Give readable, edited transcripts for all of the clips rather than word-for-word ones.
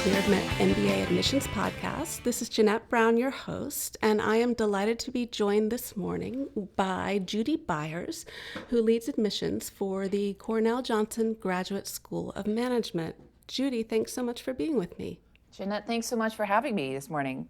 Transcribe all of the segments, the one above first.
Cleared MBA Admissions Podcast. This is Jeanette Brown, your host, and I am delighted to be joined this morning by Judi Byers, who leads admissions for the Cornell Graduate School of Management. Judi, thanks so much for being with me. Jeanette, thanks so much for having me this morning.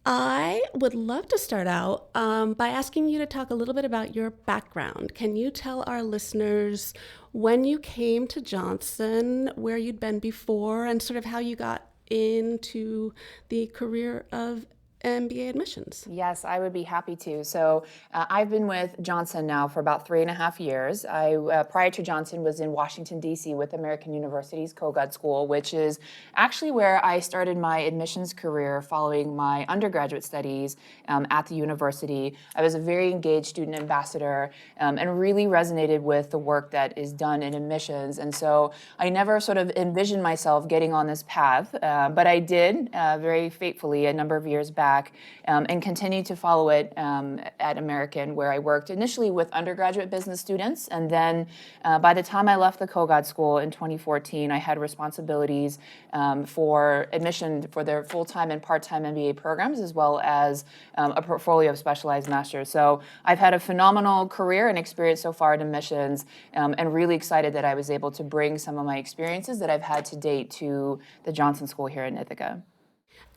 I would love to start out by asking you to talk a little bit about your background. Can you tell our listeners when you came to Johnson, where you'd been before, and sort of how you got into the career of MBA admissions? Yes, I would be happy to. So I've been with Johnson now for about 3.5 years. I, prior to Johnson, was in Washington, D.C. with American University's Kogod School, which is actually where I started my admissions career following my undergraduate studies at the university. I was a very engaged student ambassador and really resonated with the work that is done in admissions. And so I never sort of envisioned myself getting on this path, but I did very faithfully a number of years back. And continued to follow it at American, where I worked initially with undergraduate business students. And then by the time I left the Kogod School in 2014, I had responsibilities for admission for their full-time and part-time MBA programs, as well as a portfolio of specialized masters. So I've had a phenomenal career and experience so far in admissions, and really excited that I was able to bring some of my experiences that I've had to date to the Johnson School here in Ithaca.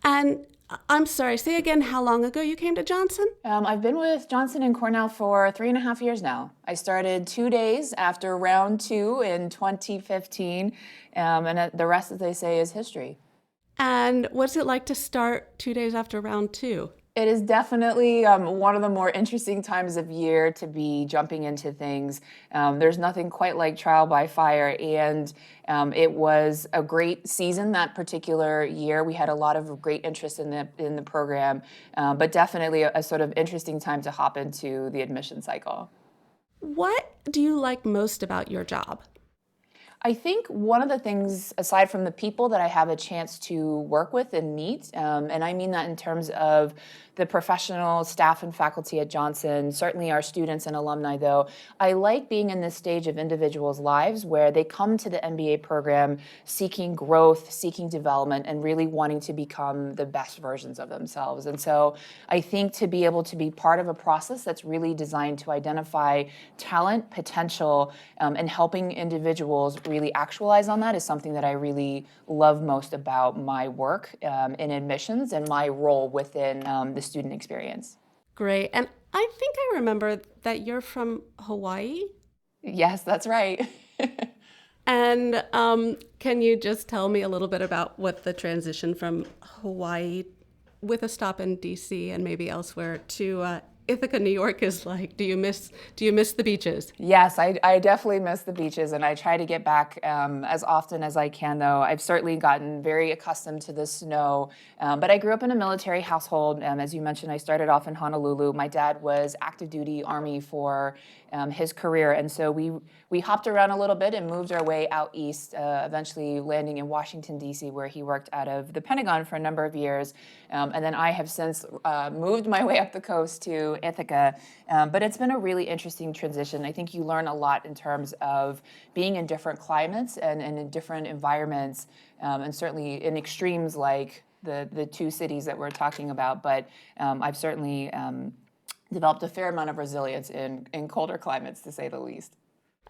And I'm sorry, say again how long ago you came to Johnson? I've been with Johnson and Cornell for 3.5 years now. I started 2 days after round 2 in 2015, and the rest, as they say, is history. And what's it like to start 2 days after round 2? It is definitely one of the more interesting times of year to be jumping into things. There's nothing quite like trial by fire, and it was a great season that particular year. We had a lot of great interest in the program, but definitely a sort of interesting time to hop into the admission cycle. What do you like most about your job? I think one of the things, aside from the people that I have a chance to work with and meet, and I mean that in terms of the professional staff and faculty at Johnson, certainly our students and alumni though, I like being in this stage of individuals' lives where they come to the MBA program seeking growth, seeking development, and really wanting to become the best versions of themselves. And so I think to be able to be part of a process that's really designed to identify talent, potential, and helping individuals really actualize on that is something that I really love most about my work in admissions and my role within the student experience. Great. And I think I remember that you're from Hawaii? Yes, that's right. And can you just tell me a little bit about what the transition from Hawaii with a stop in DC and maybe elsewhere to Ithaca, New York is like? Do you miss the beaches? Yes, I definitely miss the beaches, and I try to get back as often as I can, though. I've certainly gotten very accustomed to the snow, but I grew up in a military household. As you mentioned, I started off in Honolulu. My dad was active duty Army for his career, and so we hopped around a little bit and moved our way out east, eventually landing in Washington, D.C., where he worked out of the Pentagon for a number of years. And then I have since moved my way up the coast to Ithaca. But it's been a really interesting transition. I think you learn a lot in terms of being in different climates and in different environments, and certainly in extremes like the two cities that we're talking about. But I've certainly developed a fair amount of resilience in colder climates, to say the least.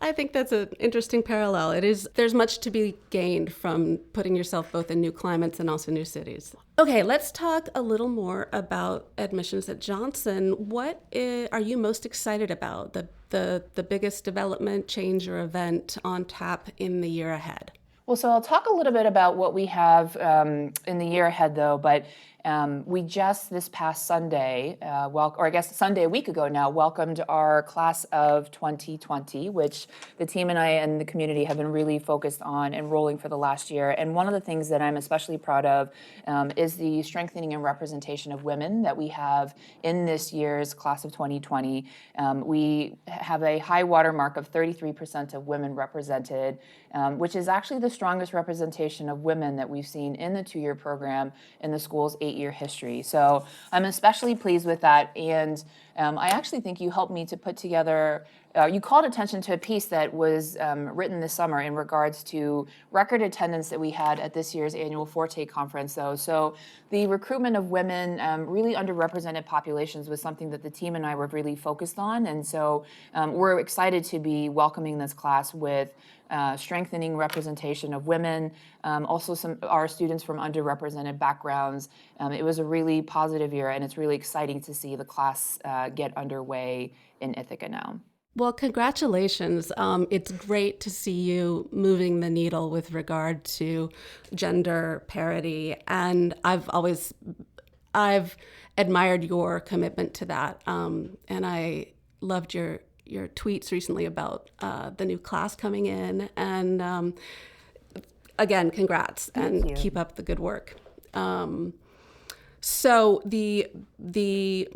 I think that's an interesting parallel. There's much to be gained from putting yourself both in new climates and also new cities. Okay, let's talk a little more about admissions at Johnson. What are you most excited about, the biggest development, change, or event on tap in the year ahead? Well, so I'll talk a little bit about what we have in the year ahead, though, but we just this past Sunday, Sunday a week ago now, welcomed our class of 2020, which the team and I and the community have been really focused on enrolling for the last year. And one of the things that I'm especially proud of is the strengthening and representation of women that we have in this year's class of 2020. We have a high watermark of 33% of women represented, which is actually the strongest representation of women that we've seen in the two-year program in the school's 8-year history. So I'm especially pleased with that, and I actually think you helped me to put together you called attention to a piece that was written this summer in regards to record attendance that we had at this year's annual Forte conference, though. So the recruitment of women, really underrepresented populations, was something that the team and I were really focused on. And so we're excited to be welcoming this class with strengthening representation of women, also some our students from underrepresented backgrounds. It was a really positive year, and it's really exciting to see the class get underway in Ithaca now. Well, congratulations. It's great to see you moving the needle with regard to gender parity. And I've admired your commitment to that. And I loved your tweets recently about the new class coming in. And again, congrats and keep up the good work. So the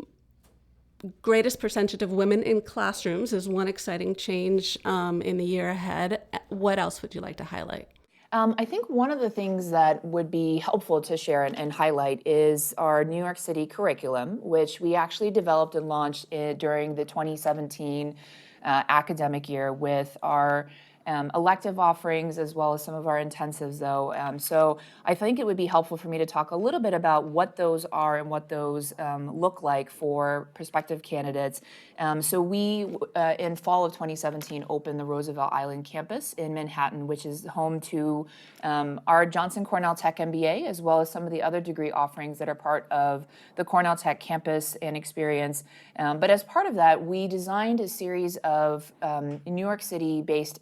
greatest percentage of women in classrooms is one exciting change in the year ahead. What else would you like to highlight? I think one of the things that would be helpful to share and highlight is our New York City curriculum, which we actually developed and launched during the 2017 academic year with our elective offerings as well as some of our intensives, though. So I think it would be helpful for me to talk a little bit about what those are and what those look like for prospective candidates. So we, in fall of 2017, opened the Roosevelt Island campus in Manhattan, which is home to our Johnson Cornell Tech MBA, as well as some of the other degree offerings that are part of the Cornell Tech campus and experience. But as part of that, we designed a series of New York City-based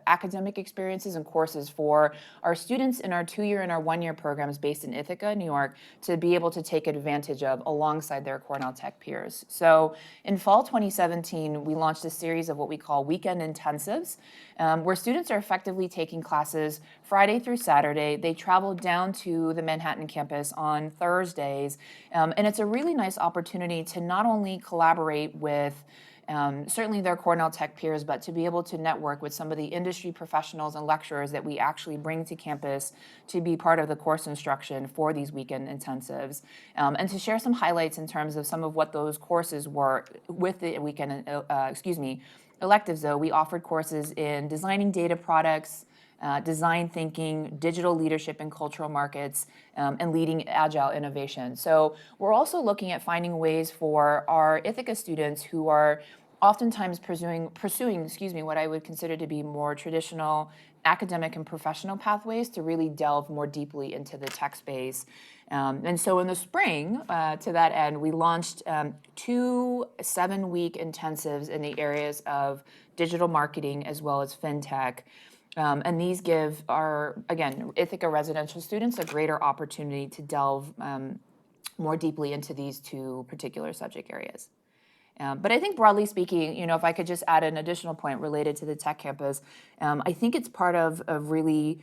academic experiences and courses for our students in our 2-year and our 1-year programs based in Ithaca, New York, to be able to take advantage of alongside their Cornell Tech peers. So in fall 2017, we launched a series of what we call weekend intensives, where students are effectively taking classes Friday through Saturday. They travel down to the Manhattan campus on Thursdays, and it's a really nice opportunity to not only collaborate with certainly their Cornell Tech peers, but to be able to network with some of the industry professionals and lecturers that we actually bring to campus to be part of the course instruction for these weekend intensives, and to share some highlights in terms of some of what those courses were with the weekend, electives, though. We offered courses in designing data products, design thinking, digital leadership in cultural markets, and leading agile innovation. So we're also looking at finding ways for our Ithaca students who are oftentimes pursuing, what I would consider to be more traditional academic and professional pathways to really delve more deeply into the tech space. And so in the spring, to that end, we launched 2 7-week intensives in the areas of digital marketing as well as fintech. And these give our, again, Ithaca residential students a greater opportunity to delve more deeply into these 2 particular subject areas. But I think broadly speaking, if I could just add an additional point related to the tech campus, I think it's part of a really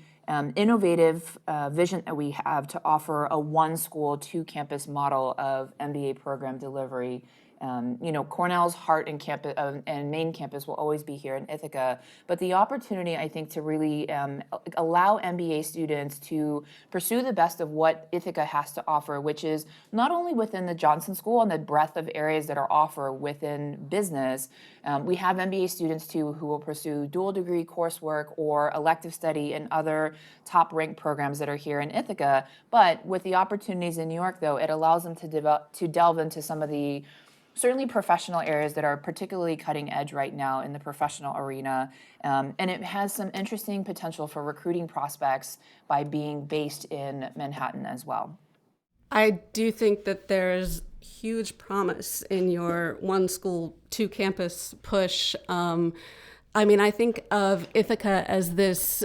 innovative vision that we have to offer a 1-school, 2-campus model of MBA program delivery. Cornell's heart and campus and main campus will always be here in Ithaca, but the opportunity, I think, to really allow MBA students to pursue the best of what Ithaca has to offer, which is not only within the Johnson School and the breadth of areas that are offered within business. We have MBA students, too, who will pursue dual degree coursework or elective study in other top-ranked programs that are here in Ithaca. But with the opportunities in New York, though, it allows them to delve into some of the certainly professional areas that are particularly cutting edge right now in the professional arena. And it has some interesting potential for recruiting prospects by being based in Manhattan as well. I do think that there's huge promise in your 1-school, 2-campus push. I think of Ithaca as this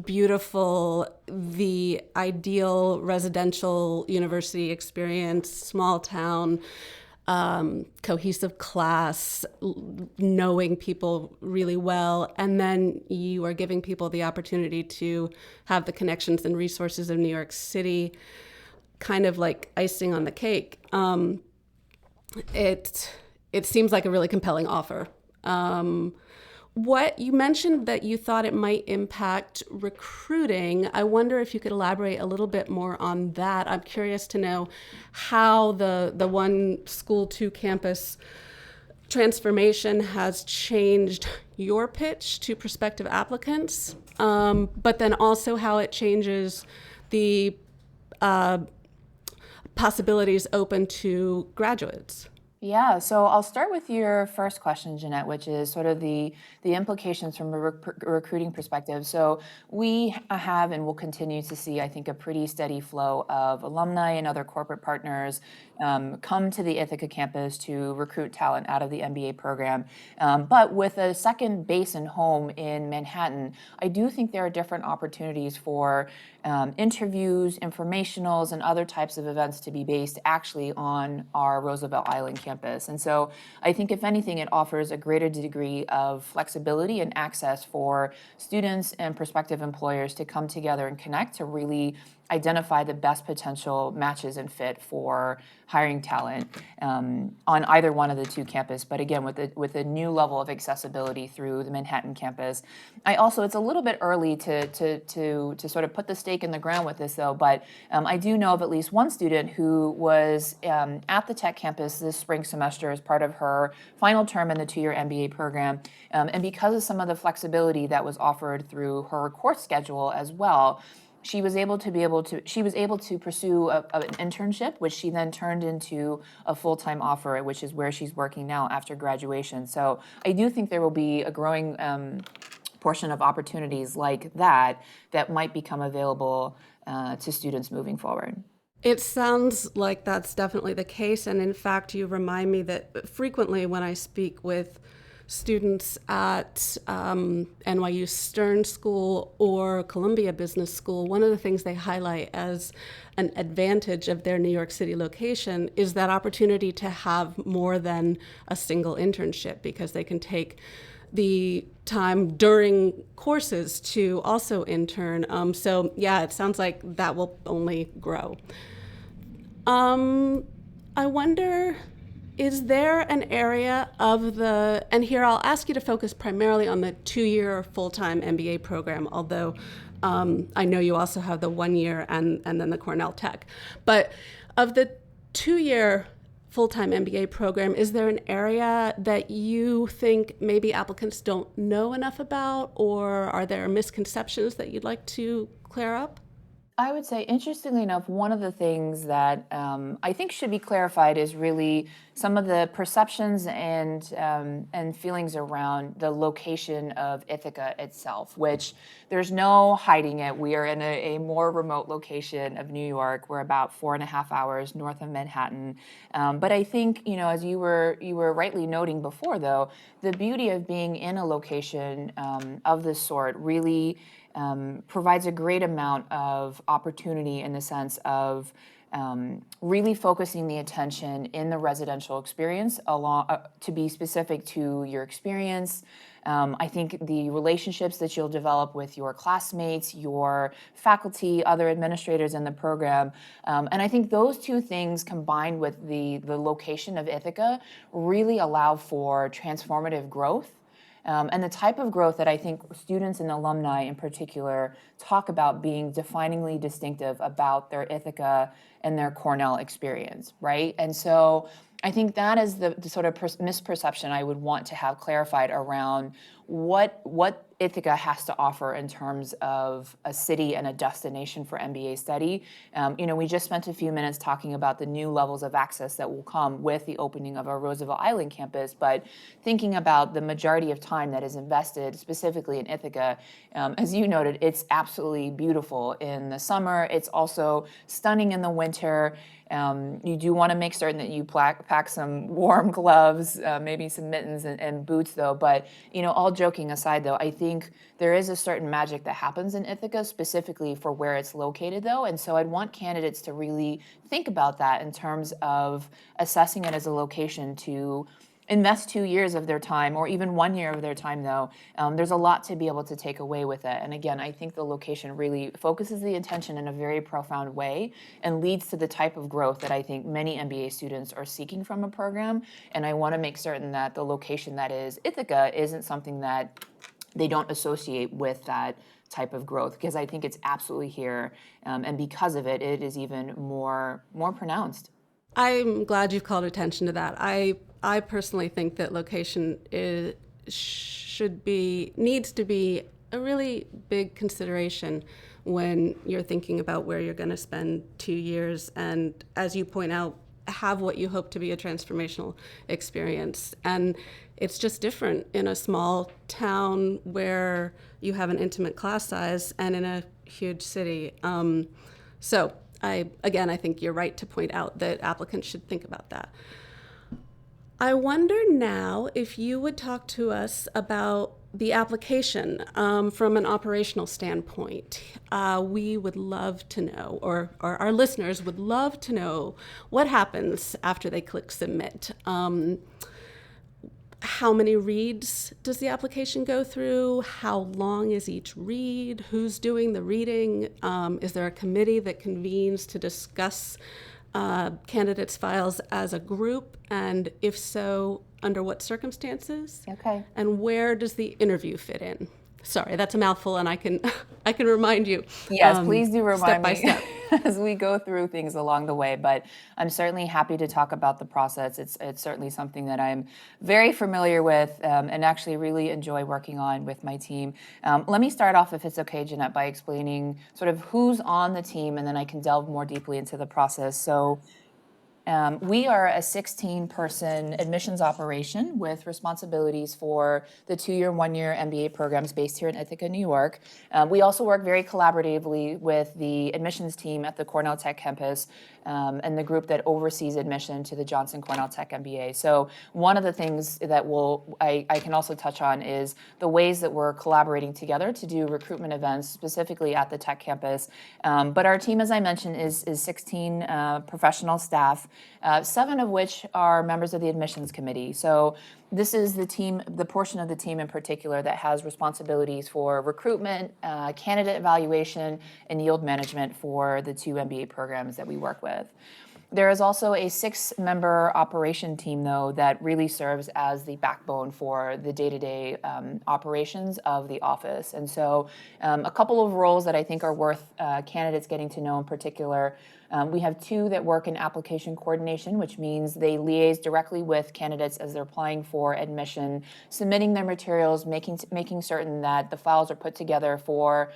beautiful, the ideal residential university experience, small town, cohesive class, knowing people really well, and then you are giving people the opportunity to have the connections and resources of New York City, kind of like icing on the cake. It seems like a really compelling offer. What you mentioned that you thought it might impact recruiting. I wonder if you could elaborate a little bit more on that. I'm curious to know how the 1-school, 2-campus transformation has changed your pitch to prospective applicants, but then also how it changes the possibilities open to graduates. Yeah, so I'll start with your first question, Jeanette, which is sort of the implications from a recruiting perspective. So we have and will continue to see, I think, a pretty steady flow of alumni and other corporate partners come to the Ithaca campus to recruit talent out of the MBA program. But with a second base and home in Manhattan, I do think there are different opportunities for interviews, informationals, and other types of events to be based actually on our Roosevelt Island campus. And so I think, if anything, it offers a greater degree of flexibility and access for students and prospective employers to come together and connect to really identify the best potential matches and fit for hiring talent on either one of the two campuses. But again, with a new level of accessibility through the Manhattan campus. It's a little bit early to sort of put the stake in the ground with this, though. But I do know of at least one student who was at the Tech campus this spring semester as part of her final term in the 2-year MBA program, and because of some of the flexibility that was offered through her course schedule as well, she was able to pursue an internship, which she then turned into a full-time offer, which is where she's working now after graduation. So I do think there will be a growing portion of opportunities like that might become available to students moving forward. It sounds like that's definitely the case. And in fact, you remind me that frequently when I speak with students at NYU Stern School or Columbia Business School, one of the things they highlight as an advantage of their New York City location is that opportunity to have more than a single internship, because they can take the time during courses to also intern. So yeah, it sounds like that will only grow. I wonder, is there an area of and here I'll ask you to focus primarily on the 2-year full-time MBA program, although I know you also have the 1-year and then the Cornell Tech. But of the 2-year full-time MBA program, is there an area that you think maybe applicants don't know enough about, or are there misconceptions that you'd like to clear up? I would say, interestingly enough, one of the things that I think should be clarified is really some of the perceptions and feelings around the location of Ithaca itself, which there's no hiding it. We are in a more remote location of New York. We're about 4.5 hours north of Manhattan. But I think, as you were rightly noting before, though, the beauty of being in a location of this sort really provides a great amount of opportunity in the sense of really focusing the attention in the residential experience to be specific to your experience. I think the relationships that you'll develop with your classmates, your faculty, other administrators in the program, and I think those two things combined with the location of Ithaca really allow for transformative growth. And the type of growth that I think students and alumni in particular talk about being definingly distinctive about their Ithaca and their Cornell experience, right? And so I think that is the sort of misperception I would want to have clarified around what Ithaca has to offer in terms of a city and a destination for MBA study. We just spent a few minutes talking about the new levels of access that will come with the opening of our Roosevelt Island campus, but thinking about the majority of time that is invested specifically in Ithaca, as you noted, it's absolutely beautiful in the summer. It's also stunning in the winter. You do want to make certain that you pack some warm gloves, maybe some mittens and boots, though. But, all joking aside, though, I think there is a certain magic that happens in Ithaca specifically for where it's located, though. And so I'd want candidates to really think about that in terms of assessing it as a location to invest 2 years of their time, or even 1 year of their time, though. There's a lot to be able to take away with it. And again, I think the location really focuses the attention in a very profound way and leads to the type of growth that I think many MBA students are seeking from a program. And I want to make certain that the location that is Ithaca isn't something that they don't associate with that type of growth, because I think it's absolutely here. And because of it, it is even more pronounced. I'm glad you've called attention to that. I I personally think that location needs to be a really big consideration when you're thinking about where you're going to spend 2 years, and as you point out, have what you hope to be a transformational experience. And it's just different in a small town where you have an intimate class size and in a huge city. So I think you're right to point out that applicants should think about that. I wonder now if you would talk to us about the application from an operational standpoint. We would love to know, or our listeners would love to know, what happens after they click submit. How many reads does the application go through? How long is each read? Who's doing the reading? Is there a committee that convenes to discuss candidates' files as a group? And if so, under what circumstances? Okay. And where does the interview fit in? Sorry, that's a mouthful, and I can remind you. Yes, please do remind step by me step. as we go through things along the way. But I'm certainly happy to talk about the process. It's certainly something that I'm very familiar with and actually really enjoy working on with my team. Let me start off, if it's okay, Jeanette, by explaining sort of who's on the team, and then I can delve more deeply into the process. So we are a 16-person admissions operation with responsibilities for the 2-year and 1-year MBA programs based here in Ithaca, New York. We also work very collaboratively with the admissions team at the Cornell Tech campus and the group that oversees admission to the Johnson Cornell Tech MBA. So one of the things that I can also touch on is the ways that we're collaborating together to do recruitment events specifically at the Tech campus. But our team, as I mentioned, is 16 professional staff, 7 of which are members of the admissions committee. So this is the portion of the team in particular that has responsibilities for recruitment, candidate evaluation, and yield management for the 2 MBA programs that we work with. There is also a 6-member operation team, though, that really serves as the backbone for the day-to-day operations of the office. And so a couple of roles that I think are worth candidates getting to know in particular. We have 2 that work in application coordination, which means they liaise directly with candidates as they're applying for admission, submitting their materials, making certain that the files are put together for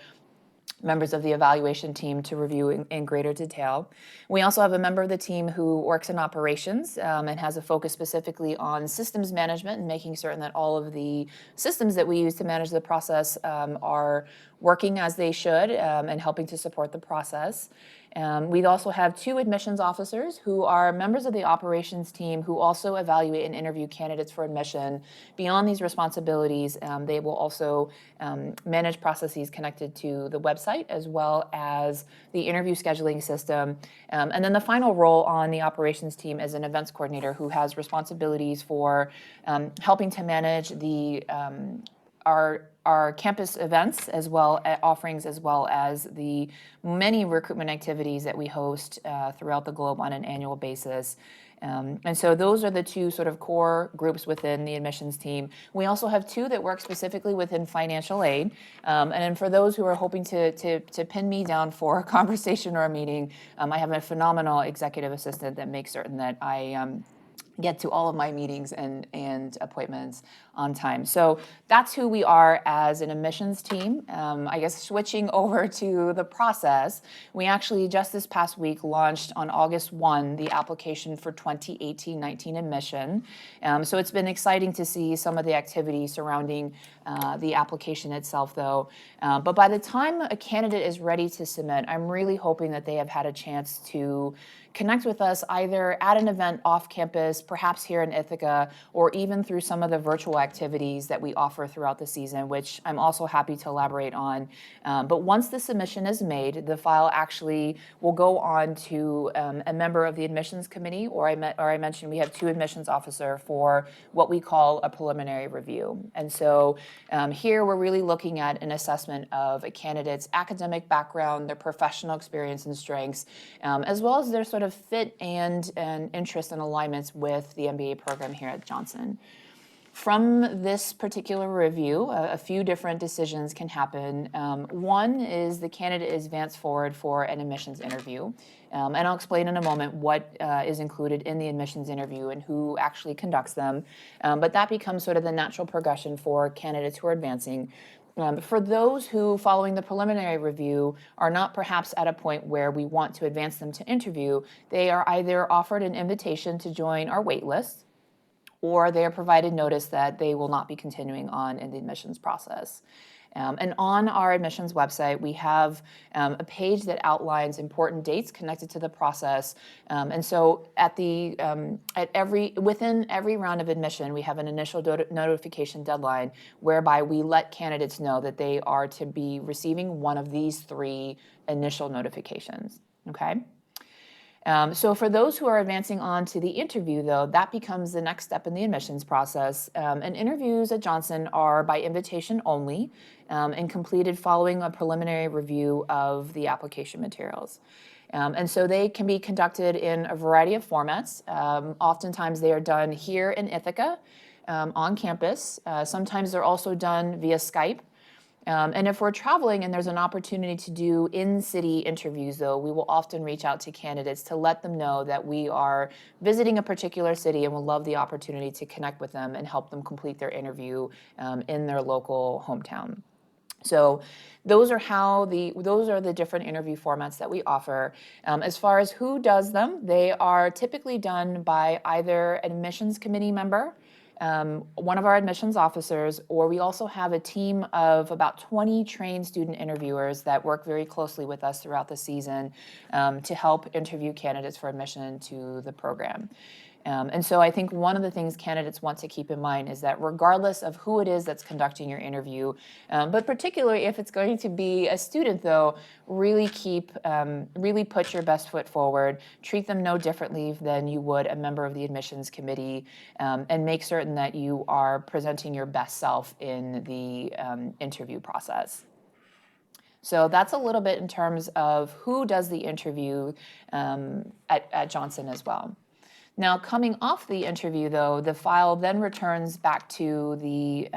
members of the evaluation team to review in greater detail. We also have a member of the team who works in operations and has a focus specifically on systems management and making certain that all of the systems that we use to manage the process are working as they should and helping to support the process. We also have 2 admissions officers who are members of the operations team who also evaluate and interview candidates for admission. Beyond these responsibilities, they will also manage processes connected to the website as well as the interview scheduling system. And then the final role on the operations team is an events coordinator who has responsibilities for helping to manage our campus events as well as offerings, as well as the many recruitment activities that we host throughout the globe on an annual basis. And so those are the 2 sort of core groups within the admissions team. We also have 2 that work specifically within financial aid. And then for those who are hoping to pin me down for a conversation or a meeting, I have a phenomenal executive assistant that makes certain that I get to all of my meetings and appointments on time. So that's who we are as an admissions team. I guess switching over to the process, we actually just this past week launched on August 1 the application for 2018-19 admission. So it's been exciting to see some of the activity surrounding the application itself, though. But by the time a candidate is ready to submit, I'm really hoping that they have had a chance to connect with us either at an event off campus, perhaps here in Ithaca, or even through some of the virtual activities that we offer throughout the season, which I'm also happy to elaborate on. But once the submission is made, the file actually will go on to a member of the admissions committee, or I mentioned we have 2 admissions officers for what we call a preliminary review. And so here we're really looking at an assessment of a candidate's academic background, their professional experience and strengths, as well as their sort of fit and interest and alignments with the MBA program here at Johnson. From this particular review, a few different decisions can happen. One is the candidate is advanced forward for an admissions interview. And I'll explain in a moment what is included in the admissions interview and who actually conducts them. But that becomes sort of the natural progression for candidates who are advancing. For those who, following the preliminary review, are not perhaps at a point where we want to advance them to interview, they are either offered an invitation to join our wait list, or they are provided notice that they will not be continuing on in the admissions process. And on our admissions website, we have a page that outlines important dates connected to the process. And so within every round of admission, we have an initial notification deadline whereby we let candidates know that they are to be receiving one of these 3 initial notifications, okay? So for those who are advancing on to the interview, though, that becomes the next step in the admissions process. And interviews at Johnson are by invitation only and completed following a preliminary review of the application materials. And so they can be conducted in a variety of formats. Oftentimes they are done here in Ithaca on campus. Sometimes they're also done via Skype. And if we're traveling and there's an opportunity to do in-city interviews, though, we will often reach out to candidates to let them know that we are visiting a particular city and will love the opportunity to connect with them and help them complete their interview in their local hometown. So those are the different interview formats that we offer. As far as who does them, they are typically done by either an admissions committee member, one of our admissions officers, or we also have a team of about 20 trained student interviewers that work very closely with us throughout the season to help interview candidates for admission to the program. And so I think one of the things candidates want to keep in mind is that regardless of who it is that's conducting your interview, but particularly if it's going to be a student, though, really put your best foot forward, treat them no differently than you would a member of the admissions committee, and make certain that you are presenting your best self in the interview process. So that's a little bit in terms of who does the interview at Johnson as well. Now, coming off the interview, though, the file then returns back to the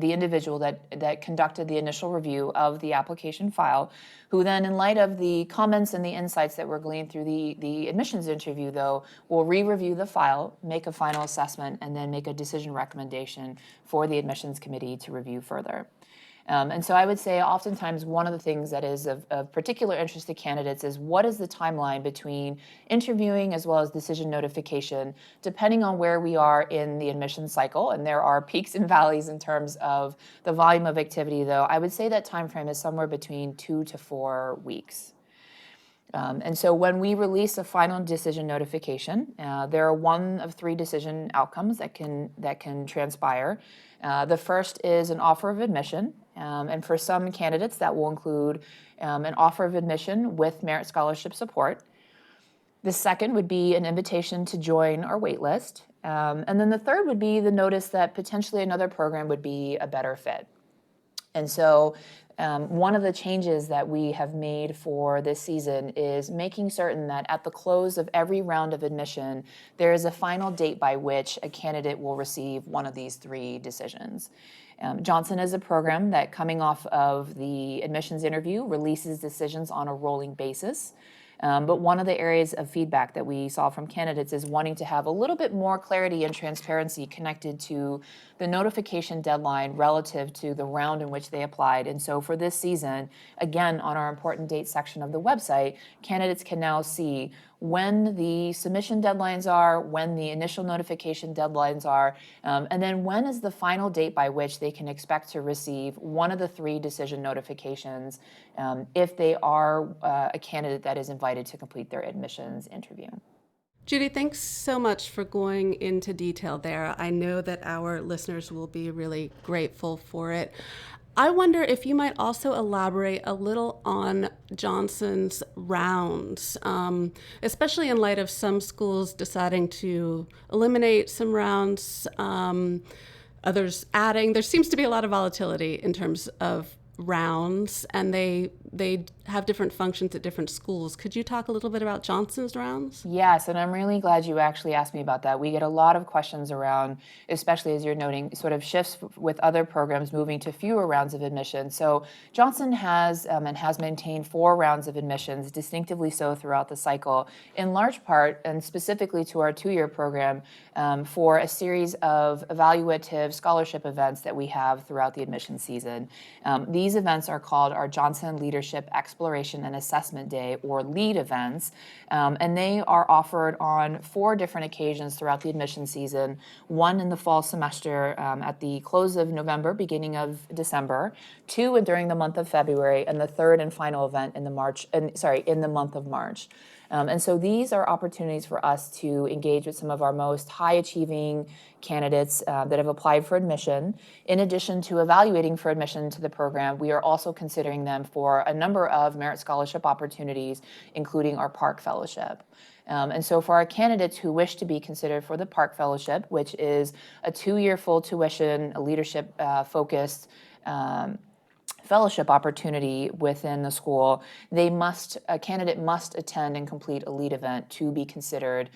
individual that conducted the initial review of the application file, who then, in light of the comments and the insights that were gleaned through the admissions interview, though, will re-review the file, make a final assessment, and then make a decision recommendation for the admissions committee to review further. And so I would say oftentimes one of the things that is of particular interest to candidates is what is the timeline between interviewing as well as decision notification, depending on where we are in the admission cycle. And there are peaks and valleys in terms of the volume of activity, though. I would say that time frame is somewhere between 2 to 4 weeks. And so when we release a final decision notification, there are one of 3 decision outcomes that can transpire. The first is an offer of admission, and for some candidates that will include an offer of admission with merit scholarship support. The second would be an invitation to join our wait list. And then the third would be the notice that potentially another program would be a better fit. And so one of the changes that we have made for this season is making certain that at the close of every round of admission, there is a final date by which a candidate will receive one of these 3 decisions. Johnson is a program that, coming off of the admissions interview, releases decisions on a rolling basis. But one of the areas of feedback that we saw from candidates is wanting to have a little bit more clarity and transparency connected to the notification deadline relative to the round in which they applied. And so for this season, again, on our important dates section of the website, candidates can now see when the submission deadlines are, when the initial notification deadlines are, and then when is the final date by which they can expect to receive one of the 3 decision notifications if they are a candidate that is invited to complete their admissions interview. Judi, thanks so much for going into detail there. I know that our listeners will be really grateful for it. I wonder if you might also elaborate a little on Johnson's rounds, especially in light of some schools deciding to eliminate some rounds, others adding. There seems to be a lot of volatility in terms of rounds, and they have different functions at different schools. Could you talk a little bit about Johnson's rounds? Yes, and I'm really glad you actually asked me about that. We get a lot of questions around, especially as you're noting, sort of shifts with other programs moving to fewer rounds of admission. So Johnson has and has maintained 4 rounds of admissions, distinctively so throughout the cycle, in large part and specifically to our 2-year program for a series of evaluative scholarship events that we have throughout the admission season. These events are called our Johnson Leadership Exploration and Assessment Day, or LEAD events, and they are offered on 4 different occasions throughout the admission season, one in the fall semester at the close of November, beginning of December, 2 during the month of February, and the 3rd and final event in the month of March. And so these are opportunities for us to engage with some of our most high-achieving candidates that have applied for admission. In addition to evaluating for admission to the program, we are also considering them for a number of merit scholarship opportunities, including our Park Fellowship. And so for our candidates who wish to be considered for the Park Fellowship, which is a 2-year full tuition, a leadership-focused fellowship opportunity within the school, a candidate must attend and complete a LEAD event to be considered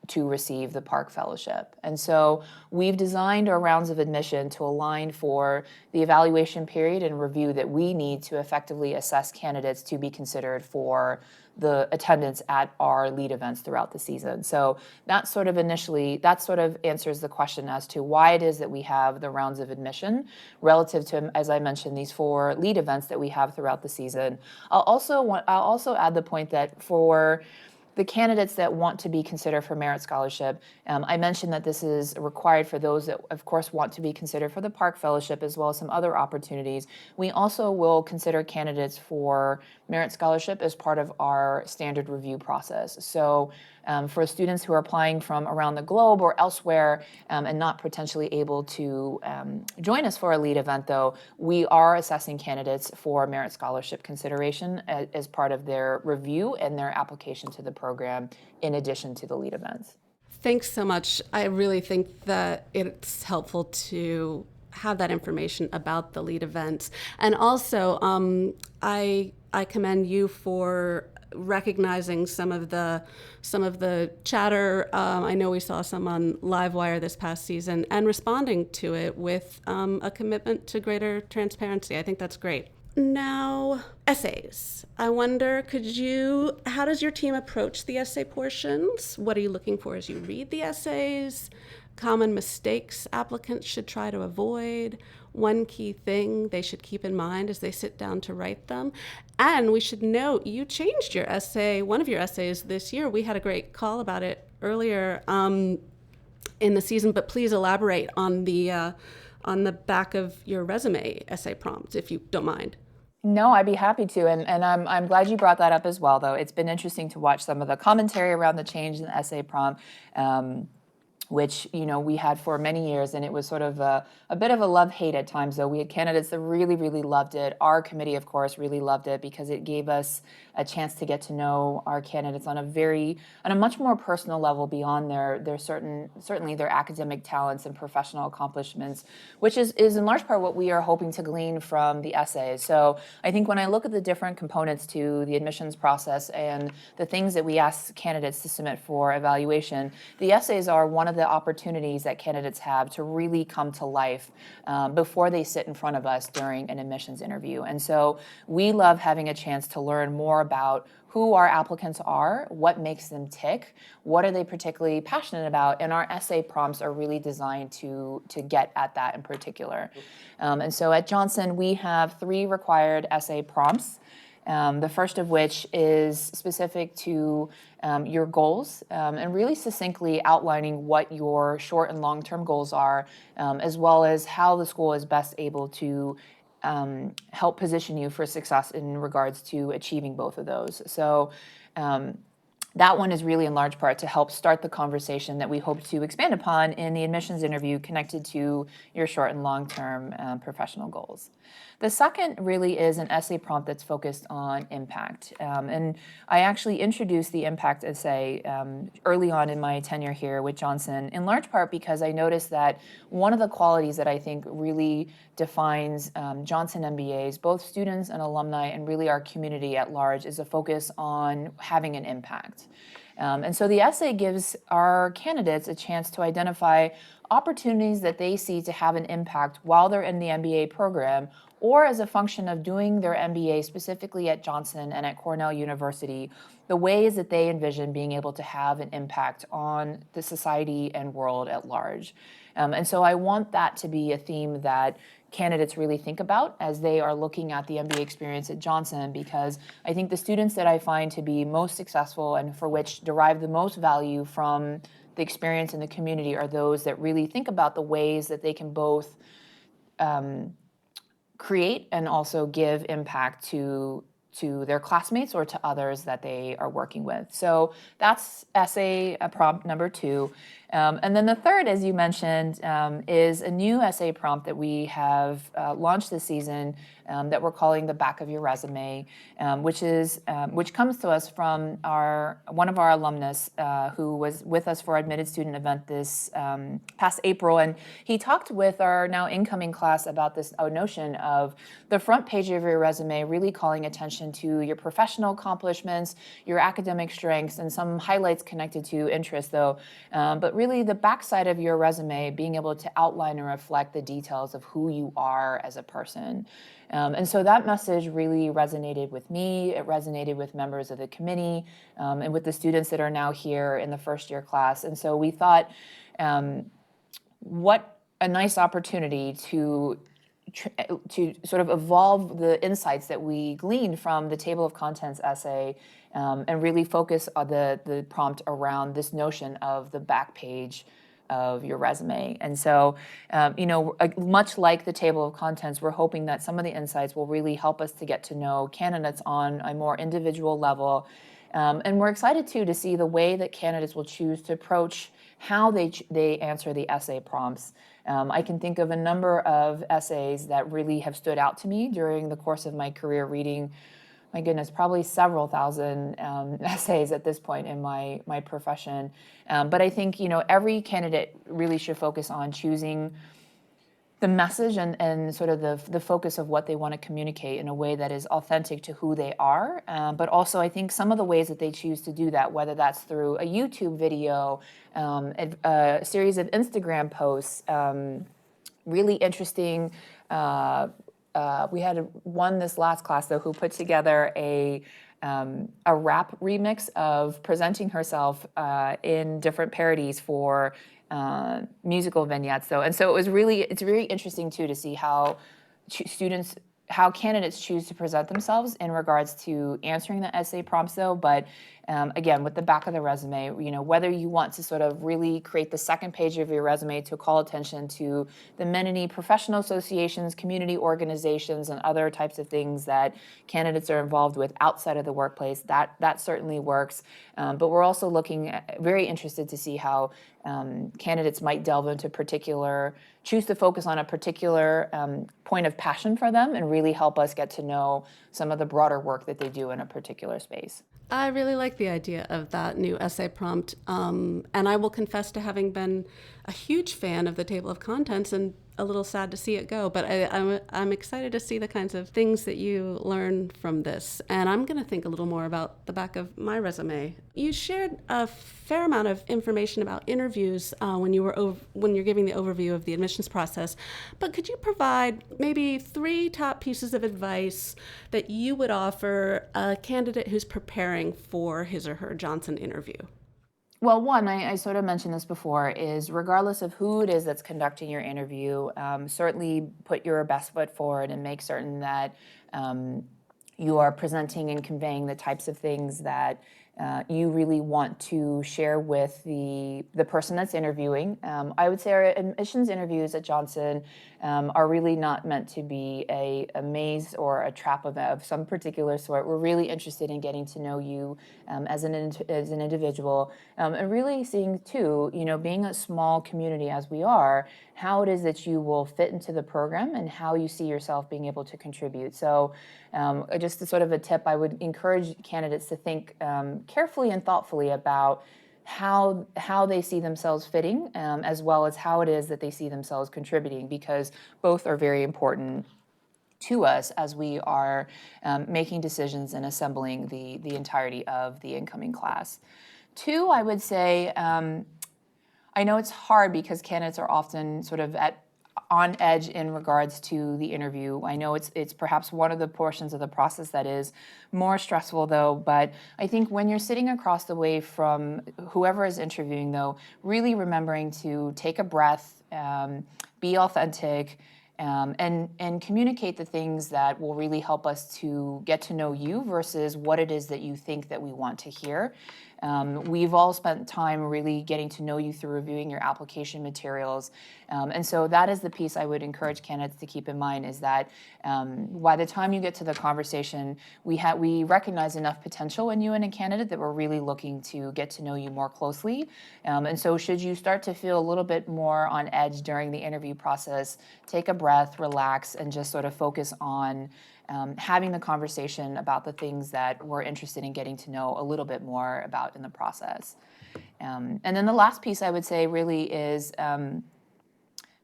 to receive the Park Fellowship. And so we've designed our rounds of admission to align for the evaluation period and review that we need to effectively assess candidates to be considered for the attendance at our LEAD events throughout the season. So that sort of answers the question as to why it is that we have the rounds of admission relative to, as I mentioned, these 4 LEAD events that we have throughout the season. I'll also add the point that for the candidates that want to be considered for merit scholarship, I mentioned that this is required for those that, of course, want to be considered for the Park Fellowship as well as some other opportunities. We also will consider candidates for merit scholarship as part of our standard review process. So for students who are applying from around the globe or elsewhere and not potentially able to join us for a LEAD event, though, we are assessing candidates for merit scholarship consideration as part of their review and their application to the program in addition to the LEAD events. Thanks so much. I really think that it's helpful to have that information about the LEAD events. And also, I commend you for recognizing some of the chatter. I know we saw some on Livewire this past season, and responding to it with a commitment to greater transparency. I think that's great. Now, essays. I wonder, how does your team approach the essay portions? What are you looking for as you read the essays? Common mistakes applicants should try to avoid? One key thing they should keep in mind as they sit down to write them? And we should note, you changed your essay, one of your essays this year. We had a great call about it earlier in the season, but please elaborate on the back of your resume essay prompt, if you don't mind. No, I'd be happy to, and I'm glad you brought that up as well, though. It's been interesting to watch some of the commentary around the change in the essay prompt, which we had for many years, and it was sort of a bit of a love-hate at times, though. We had candidates that really, really loved it. Our committee, of course, really loved it because it gave us a chance to get to know our candidates on a much more personal level beyond certainly their academic talents and professional accomplishments, which is in large part what we are hoping to glean from the essays. So I think when I look at the different components to the admissions process and the things that we ask candidates to submit for evaluation, the essays are one of the opportunities that candidates have to really come to life before they sit in front of us during an admissions interview. And so we love having a chance to learn more about who our applicants are, what makes them tick, what are they particularly passionate about, and our essay prompts are really designed to get at that in particular. And so at Johnson, we have 3 required essay prompts. The first of which is specific to your goals and really succinctly outlining what your short and long-term goals are, as well as how the school is best able to help position you for success in regards to achieving both of those. So that one is really in large part to help start the conversation that we hope to expand upon in the admissions interview connected to your short and long-term professional goals. The second really is an essay prompt that's focused on impact. And I actually introduced the impact essay early on in my tenure here with Johnson, in large part because I noticed that one of the qualities that I think really defines Johnson MBAs, both students and alumni, and really our community at large, is a focus on having an impact. And so the essay gives our candidates a chance to identify opportunities that they see to have an impact while they're in the MBA program, or as a function of doing their MBA specifically at Johnson and at Cornell University, the ways that they envision being able to have an impact on the society and world at large. And so I want that to be a theme that candidates really think about as they are looking at the MBA experience at Johnson, because I think the students that I find to be most successful and for which derive the most value from the experience in the community are those that really think about the ways that they can both create and also give impact to their classmates or to others that they are working with. So that's essay prompt number 2. And then the third, as you mentioned, is a new essay prompt that we have launched this season that we're calling the back of your resume, which comes to us from one of our alumnus who was with us for our admitted student event this past April, and he talked with our now incoming class about this notion of the front page of your resume really calling attention to your professional accomplishments, your academic strengths, and some highlights connected to interest, though, but really the backside of your resume being able to outline and reflect the details of who you are as a person. And so that message really resonated with me. It resonated with members of the committee and with the students that are now here in the first year class. And so we thought, what a nice opportunity to sort of evolve the insights that we gleaned from the table of contents essay and really focus on the prompt around this notion of the back page of your resume. And so, much like the table of contents, we're hoping that some of the insights will really help us to get to know candidates on a more individual level. And we're excited, too, to see the way that candidates will choose to approach how they answer the essay prompts. I can think of a number of essays that really have stood out to me during the course of my career reading, my goodness, probably several thousand essays at this point in my profession. But I think, every candidate really should focus on choosing the message and sort of the focus of what they want to communicate in a way that is authentic to who they are. But also, I think some of the ways that they choose to do that, whether that's through a YouTube video, a series of Instagram posts, really interesting. We had one this last class, though, who put together a rap remix of presenting herself in different parodies for musical vignettes, though. And so it's really interesting, too, to see how candidates choose to present themselves in regards to answering the essay prompts, though. But again, with the back of the resume, whether you want to sort of really create the second page of your resume to call attention to the many professional associations, community organizations, and other types of things that candidates are involved with outside of the workplace, that certainly works. But we're also very interested to see how candidates might delve into choose to focus on a particular point of passion for them and really help us get to know some of the broader work that they do in a particular space. I really like the idea of that new essay prompt, and I will confess to having been a huge fan of the table of contents and a little sad to see it go, but I'm excited to see the kinds of things that you learn from this, and I'm going to think a little more about the back of my resume. You shared a fair amount of information about interviews when you're giving the overview of the admissions process, but could you provide maybe 3 top pieces of advice that you would offer a candidate who's preparing for his or her Johnson interview? Well, one, I sort of mentioned this before, is regardless of who it is that's conducting your interview, certainly put your best foot forward and make certain that you are presenting and conveying the types of things that you really want to share with the person that's interviewing. I would say our admissions interviews at Johnson are really not meant to be a maze or a trap of some particular sort. We're really interested in getting to know you as an individual, and really seeing too, being a small community as we are, how it is that you will fit into the program and how you see yourself being able to contribute. So just a sort of a tip, I would encourage candidates to think carefully and thoughtfully about how they see themselves fitting, as well as how it is that they see themselves contributing, because both are very important to us as we are making decisions and assembling the entirety of the incoming class. Two, I would say, I know it's hard because candidates are often sort of on edge in regards to the interview. I know it's perhaps one of the portions of the process that is more stressful, though, but I think when you're sitting across the way from whoever is interviewing, though, really remembering to take a breath, be authentic, and communicate the things that will really help us to get to know you versus what it is that you think that we want to hear. We've all spent time really getting to know you through reviewing your application materials. And so that is the piece I would encourage candidates to keep in mind, is that by the time you get to the conversation, we recognize enough potential in you and a candidate that we're really looking to get to know you more closely. And so should you start to feel a little bit more on edge during the interview process, take a breath, relax, and just sort of focus on having the conversation about the things that we're interested in getting to know a little bit more about in the process. And then the last piece I would say really is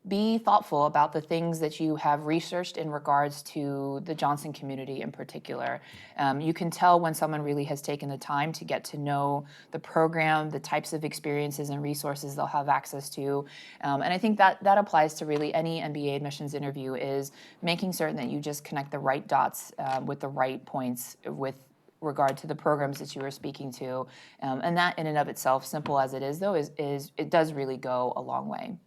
be thoughtful about the things that you have researched in regards to the Johnson community in particular. You can tell when someone really has taken the time to get to know the program, the types of experiences and resources they'll have access to. And I think that applies to really any MBA admissions interview, is making certain that you just connect the right dots with the right points with regard to the programs that you are speaking to. And that in and of itself, simple as it is, though, is it does really go a long way.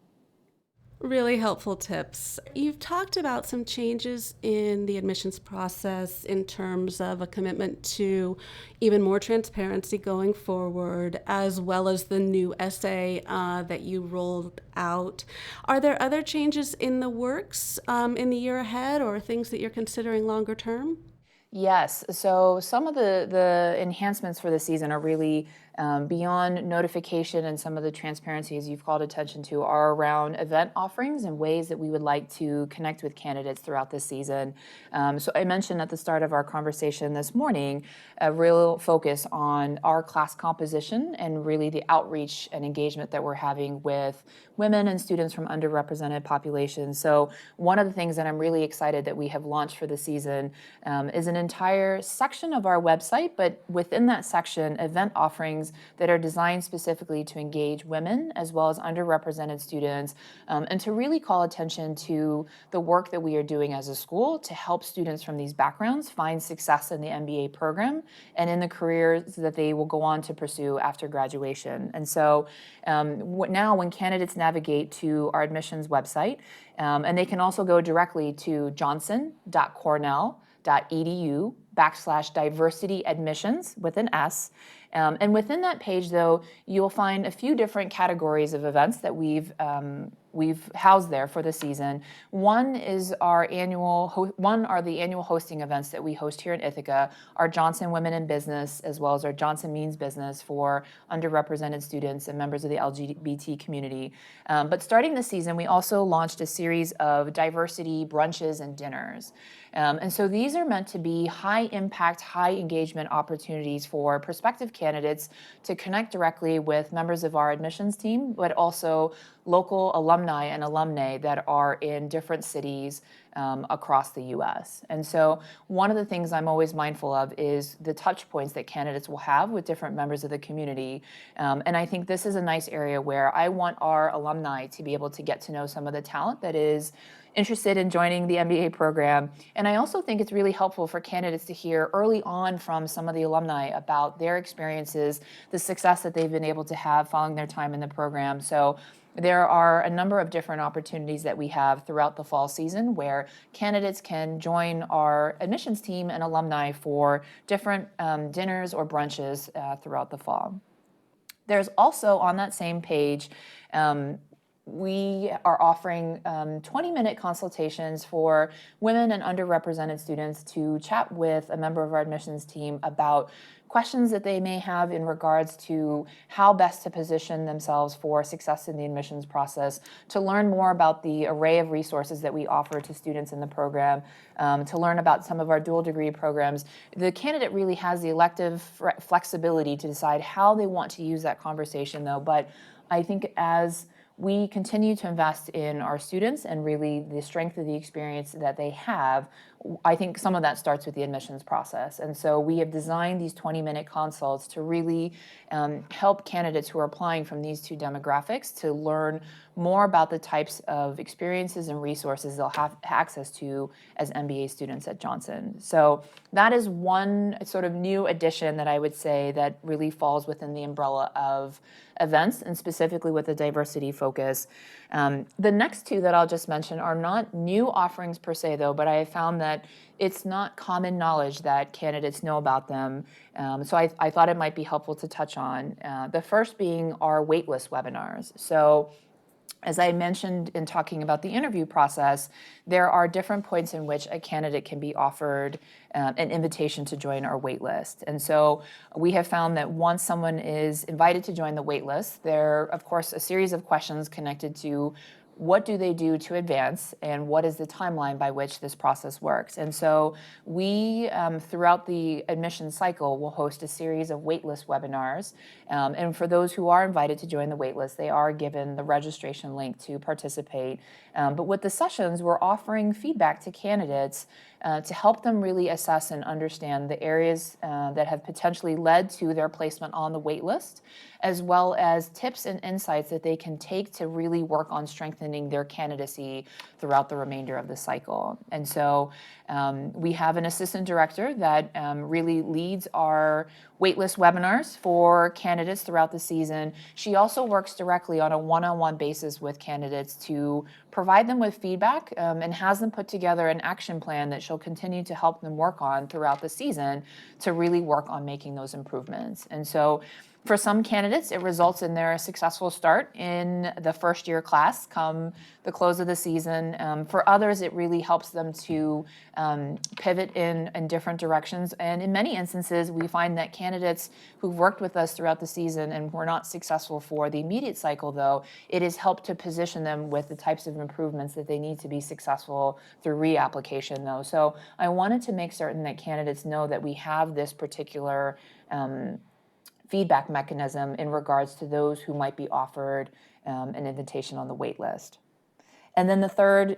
Really helpful tips. You've talked about some changes in the admissions process in terms of a commitment to even more transparency going forward, as well as the new essay that you rolled out. Are there other changes in the works in the year ahead, or things that you're considering longer term? Yes, so some of the enhancements for the season are really beyond notification, and some of the transparencies you've called attention to are around event offerings and ways that we would like to connect with candidates throughout this season. So I mentioned at the start of our conversation this morning a real focus on our class composition and really the outreach and engagement that we're having with women and students from underrepresented populations. So one of the things that I'm really excited that we have launched for the season is an entire section of our website, but within that section, event offerings that are designed specifically to engage women as well as underrepresented students, and to really call attention to the work that we are doing as a school to help students from these backgrounds find success in the MBA program and in the careers that they will go on to pursue after graduation. And so now when candidates navigate to our admissions website, and they can also go directly to johnson.cornell.edu/diversity admissions with an S. And within that page, though, you'll find a few different categories of events that we've housed there for the season. One are the annual hosting events that we host here in Ithaca, our Johnson Women in Business, as well as our Johnson Means Business for underrepresented students and members of the LGBT community. But starting this season, we also launched a series of diversity brunches and dinners. And so these are meant to be high impact, high engagement opportunities for prospective candidates to connect directly with members of our admissions team, but also local alumni and alumnae that are in different cities across the U.S. And so one of the things I'm always mindful of is the touch points that candidates will have with different members of the community. And I think this is a nice area where I want our alumni to be able to get to know some of the talent that is interested in joining the MBA program. And I also think it's really helpful for candidates to hear early on from some of the alumni about their experiences, the success that they've been able to have following their time in the program. So there are a number of different opportunities that we have throughout the fall season where where candidates can join our admissions team and alumni for different dinners or brunches throughout the fall. There's also on that same page, we are offering 20-minute consultations for women and underrepresented students to chat with a member of our admissions team about questions that they may have in regards to how best to position themselves for success in the admissions process, to learn more about the array of resources that we offer to students in the program, to learn about some of our dual degree programs. The candidate really has the elective flexibility to decide how they want to use that conversation, though. But I think as we continue to invest in our students and really the strength of the experience that they have, I think some of that starts with the admissions process. And so we have designed these 20-minute consults to really help candidates who are applying from these two demographics to learn more about the types of experiences and resources they'll have access to as MBA students at Johnson. So that is one sort of new addition that I would say that really falls within the umbrella of events, and specifically with a diversity focus. The next two that I'll just mention are not new offerings per se, though, but I have found that it's not common knowledge that candidates know about them. So I thought it might be helpful to touch on. The first being our waitlist webinars. So as I mentioned in talking about the interview process, there are different points in which a candidate can be offered an invitation to join our waitlist. And so we have found that once someone is invited to join the waitlist, there are, of course, a series of questions connected to what do they do to advance, and what is the timeline by which this process works. And so we, throughout the admission cycle, will host a series of waitlist webinars. And for those who are invited to join the waitlist, they are given the registration link to participate. But with the sessions, we're offering feedback to candidates to help them really assess and understand the areas that have potentially led to their placement on the waitlist, as well as tips and insights that they can take to really work on strengthening their candidacy throughout the remainder of the cycle. And so we have an assistant director that really leads our waitlist webinars for candidates throughout the season. She also works directly on a one-on-one basis with candidates to provide them with feedback and has them put together an action plan that she'll continue to help them work on throughout the season to really work on making those improvements. And so for some candidates, it results in their successful start in the first year class come the close of the season. For others, it really helps them to pivot in different directions. And in many instances, we find that candidates who've worked with us throughout the season and were not successful for the immediate cycle, though, it has helped to position them with the types of improvements that they need to be successful through reapplication, though. So I wanted to make certain that candidates know that we have this particular feedback mechanism in regards to those who might be offered an invitation on the wait list. And then the third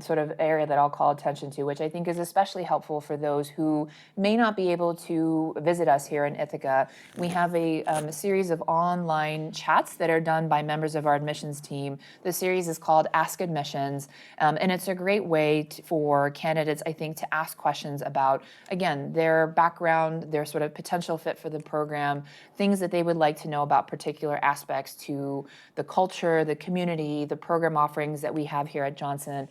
sort of area that I'll call attention to, which I think is especially helpful for those who may not be able to visit us here in Ithaca, we have a series of online chats that are done by members of our admissions team. The series is called Ask Admissions, and it's a great way for candidates, I think, to ask questions about, again, their background, their sort of potential fit for the program, things that they would like to know about particular aspects to the culture, the community, the program offerings that we have here at Johnson.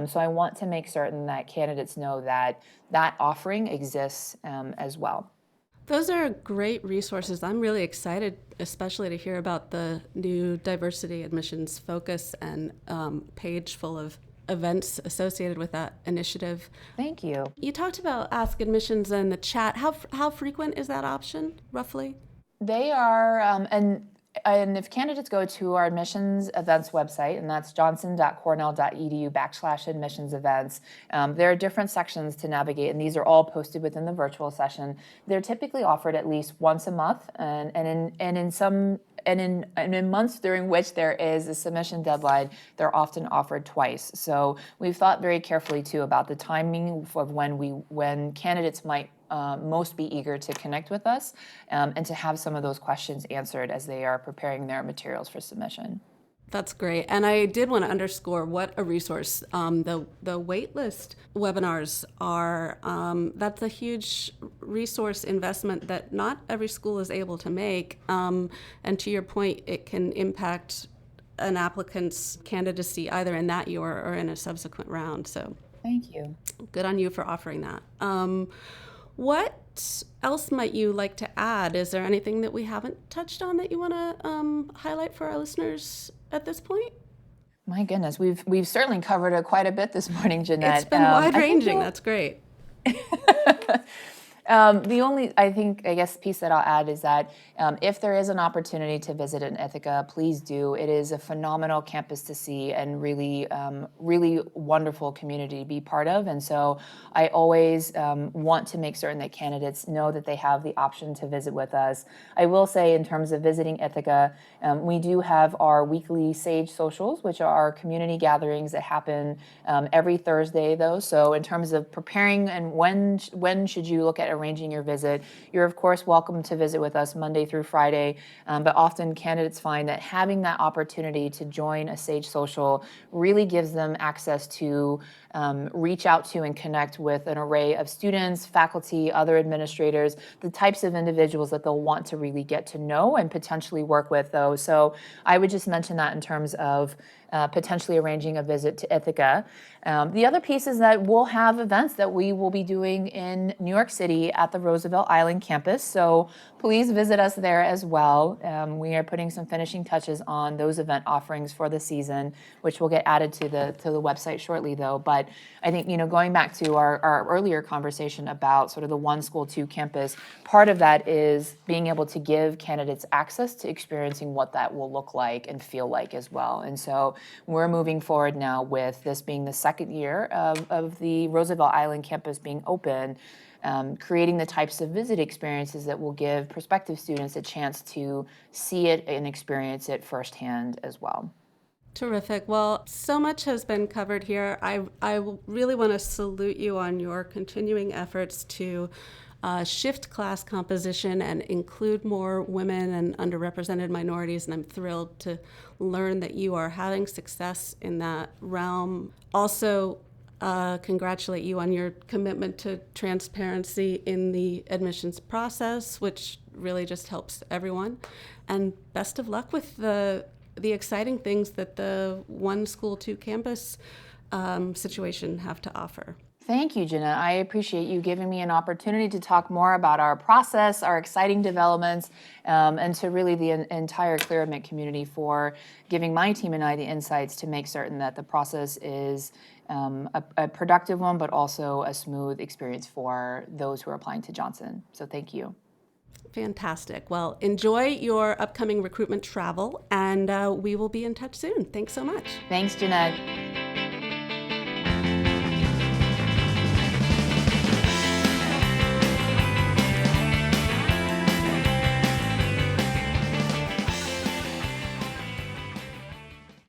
So I want to make certain that candidates know that that offering exists as well. Those are great resources. I'm really excited, especially to hear about the new diversity admissions focus and page full of events associated with that initiative. Thank you. You talked about Ask Admissions and the chat. How frequent is that option, roughly? They are, and if candidates go to our admissions events website, and that's johnson.cornell.edu/admissions events, there are different sections to navigate, and these are all posted within the virtual session. They're typically offered at least once a month, and in months during which there is a submission deadline, they're often offered twice. So we've thought very carefully too about the timing of when candidates might most be eager to connect with us and to have some of those questions answered as they are preparing their materials for submission. That's great. And I did want to underscore what a resource the waitlist webinars are. That's a huge resource investment that not every school is able to make. And to your point, it can impact an applicant's candidacy either in that year or in a subsequent round. So Thank you. Good on you for offering that. What else might you like to add? Is there anything that we haven't touched on that you want to highlight for our listeners at this point? My goodness, we've certainly covered quite a bit this morning, Jeanette. It's been wide-ranging. That's great. The only, I guess, piece that I'll add is that if there is an opportunity to visit in Ithaca, please do. It is a phenomenal campus to see and really, really wonderful community to be part of. And so I always want to make certain that candidates know that they have the option to visit with us. I will say, in terms of visiting Ithaca, we do have our weekly SAGE socials, which are our community gatherings that happen every Thursday, though. So in terms of preparing and when should you look at arranging your visit, you're of course welcome to visit with us Monday through Friday, but often candidates find that having that opportunity to join a SAGE social really gives them access to reach out to and connect with an array of students, faculty, other administrators, the types of individuals that they'll want to really get to know and potentially work with those. So I would just mention that in terms of potentially arranging a visit to Ithaca. The other piece is that we'll have events that we will be doing in New York City at the Roosevelt Island campus. So please visit us there as well. We are putting some finishing touches on those event offerings for the season, which will get added to the website shortly, though. But I think, going back to our earlier conversation about sort of the one school, two campus, part of that is being able to give candidates access to experiencing what that will look like and feel like as well. And so we're moving forward now with this being the second year of the Roosevelt Island campus being open, creating the types of visit experiences that will give prospective students a chance to see it and experience it firsthand as well. Terrific. Well, so much has been covered here. I really want to salute you on your continuing efforts to shift class composition and include more women and underrepresented minorities, and I'm thrilled to learn that you are having success in that realm. Also, congratulate you on your commitment to transparency in the admissions process, which really just helps everyone. And best of luck with the exciting things that the one school, two campus situation have to offer. Thank you, Jenna. I appreciate you giving me an opportunity to talk more about our process, our exciting developments, and to really the entire ClearAdmit community for giving my team and I the insights to make certain that the process is a productive one, but also a smooth experience for those who are applying to Johnson. So thank you. Fantastic. Well, enjoy your upcoming recruitment travel, and we will be in touch soon. Thanks so much. Thanks, Jeanette.